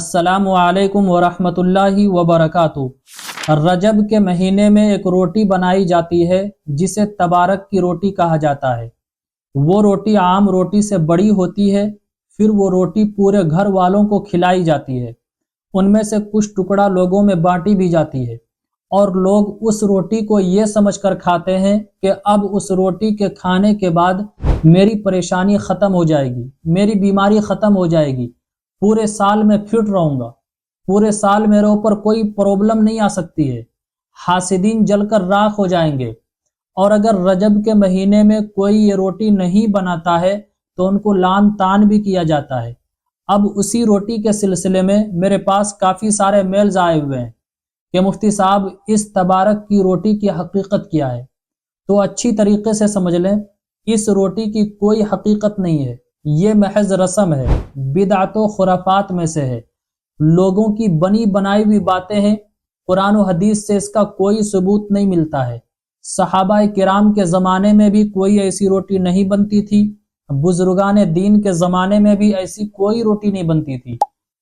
السلام علیکم ورحمۃ اللہ وبرکاتہ۔ رجب کے مہینے میں ایک روٹی بنائی جاتی ہے جسے تبارک کی روٹی کہا جاتا ہے۔ وہ روٹی عام روٹی سے بڑی ہوتی ہے، پھر وہ روٹی پورے گھر والوں کو کھلائی جاتی ہے۔ ان میں سے کچھ ٹکڑا لوگوں میں بانٹی بھی جاتی ہے، اور لوگ اس روٹی کو یہ سمجھ کر کھاتے ہیں کہ اب اس روٹی کے کھانے کے بعد میری پریشانی ختم ہو جائے گی، میری بیماری ختم ہو جائے گی، پورے سال میں فٹ رہوں گا، پورے سال میرے اوپر کوئی پرابلم نہیں آ سکتی ہے، حاسدین جل کر راکھ ہو جائیں گے۔ اور اگر رجب کے مہینے میں کوئی یہ روٹی نہیں بناتا ہے تو ان کو لعن طعن بھی کیا جاتا ہے۔ اب اسی روٹی کے سلسلے میں میرے پاس کافی سارے میلز آئے ہوئے ہیں کہ مفتی صاحب اس تبارک کی روٹی کی حقیقت کیا ہے؟ تو اچھی طریقے سے سمجھ لیں، اس روٹی کی کوئی حقیقت نہیں ہے، یہ محض رسم ہے، بدعت و خرافات میں سے ہے، لوگوں کی بنی بنائی ہوئی باتیں ہیں۔ قرآن و حدیث سے اس کا کوئی ثبوت نہیں ملتا ہے۔ صحابہ کرام کے زمانے میں بھی کوئی ایسی روٹی نہیں بنتی تھی، بزرگان دین کے زمانے میں بھی ایسی کوئی روٹی نہیں بنتی تھی۔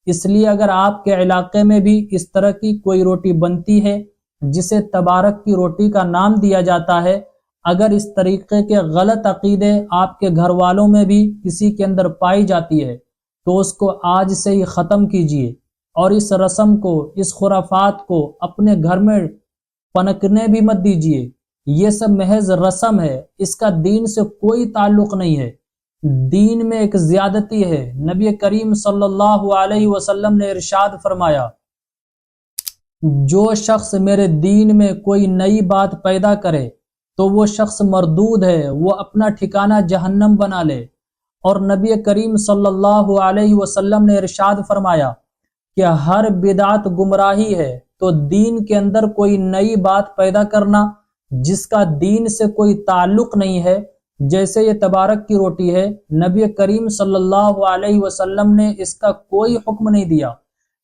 اس لیے اگر آپ کے علاقے میں بھی اس طرح کی کوئی روٹی بنتی ہے جسے تبارک کی روٹی کا نام دیا جاتا ہے، اگر اس طریقے کے غلط عقیدے آپ کے گھر والوں میں بھی کسی کے اندر پائی جاتی ہے تو اس کو آج سے ہی ختم کیجیے، اور اس رسم کو، اس خرافات کو اپنے گھر میں پنکنے بھی مت دیجیے۔ یہ سب محض رسم ہے، اس کا دین سے کوئی تعلق نہیں ہے۔ دین میں ایک زیادتی ہے۔ نبی کریم صلی اللہ علیہ وسلم نے ارشاد فرمایا، جو شخص میرے دین میں کوئی نئی بات پیدا کرے تو وہ شخص مردود ہے، وہ اپنا ٹھکانہ جہنم بنا لے۔ اور نبی کریم صلی اللہ علیہ وسلم نے ارشاد فرمایا کہ ہر بدعت گمراہی ہے۔ تو دین کے اندر کوئی نئی بات پیدا کرنا جس کا دین سے کوئی تعلق نہیں ہے، جیسے یہ تبارک کی روٹی ہے، نبی کریم صلی اللہ علیہ وسلم نے اس کا کوئی حکم نہیں دیا،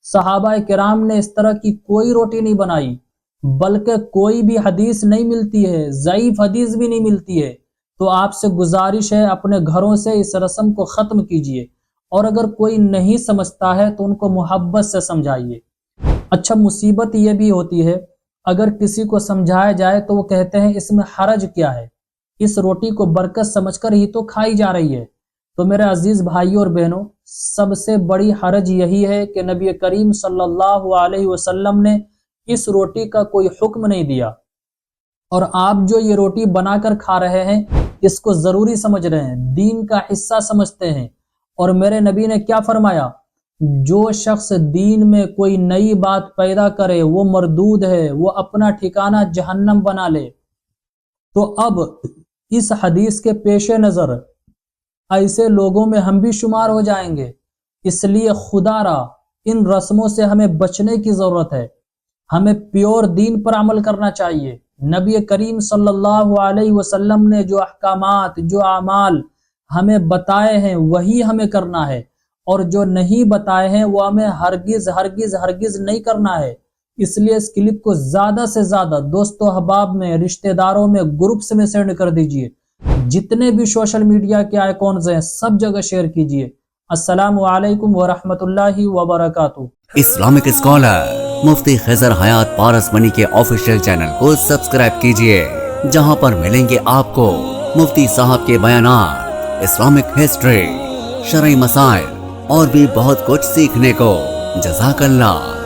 صحابہ کرام نے اس طرح کی کوئی روٹی نہیں بنائی، بلکہ کوئی بھی حدیث نہیں ملتی ہے، ضعیف حدیث بھی نہیں ملتی ہے۔ تو آپ سے گزارش ہے اپنے گھروں سے اس رسم کو ختم کیجیے، اور اگر کوئی نہیں سمجھتا ہے تو ان کو محبت سے سمجھائیے۔ اچھا، مصیبت یہ بھی ہوتی ہے، اگر کسی کو سمجھایا جائے تو وہ کہتے ہیں اس میں حرج کیا ہے، اس روٹی کو برکت سمجھ کر ہی تو کھائی جا رہی ہے۔ تو میرے عزیز بھائیوں اور بہنوں، سب سے بڑی حرج یہی ہے کہ نبی کریم صلی اللہ علیہ وسلم نے اس روٹی کا کوئی حکم نہیں دیا، اور آپ جو یہ روٹی بنا کر کھا رہے ہیں اس کو ضروری سمجھ رہے ہیں، دین کا حصہ سمجھتے ہیں۔ اور میرے نبی نے کیا فرمایا؟ جو شخص دین میں کوئی نئی بات پیدا کرے وہ مردود ہے، وہ اپنا ٹھکانہ جہنم بنا لے۔ تو اب اس حدیث کے پیش نظر ایسے لوگوں میں ہم بھی شمار ہو جائیں گے، اس لیے خدا را ان رسموں سے ہمیں بچنے کی ضرورت ہے۔ ہمیں پیور دین پر عمل کرنا چاہیے۔ نبی کریم صلی اللہ علیہ وسلم نے جو احکامات، جو اعمال ہمیں بتائے ہیں وہی ہمیں کرنا ہے، اور جو نہیں بتائے ہیں وہ ہمیں ہرگز ہرگز ہرگز نہیں کرنا ہے۔ اس لیے اس کلپ کو زیادہ سے زیادہ دوستو احباب میں، رشتہ داروں میں، گروپس میں سینڈ کر دیجئے، جتنے بھی سوشل میڈیا کے آئیکونز ہیں سب جگہ شیئر کیجئے۔ السلام علیکم ورحمۃ اللہ وبرکاتہ۔ اسلامک اسکالر مفتی خضر حیات پارس منی کے آفیشیل چینل کو سبسکرائب کیجئے، جہاں پر ملیں گے آپ کو مفتی صاحب کے بیانات، اسلامک ہسٹری، شرعی مسائل اور بھی بہت کچھ سیکھنے کو۔ جزاک اللہ۔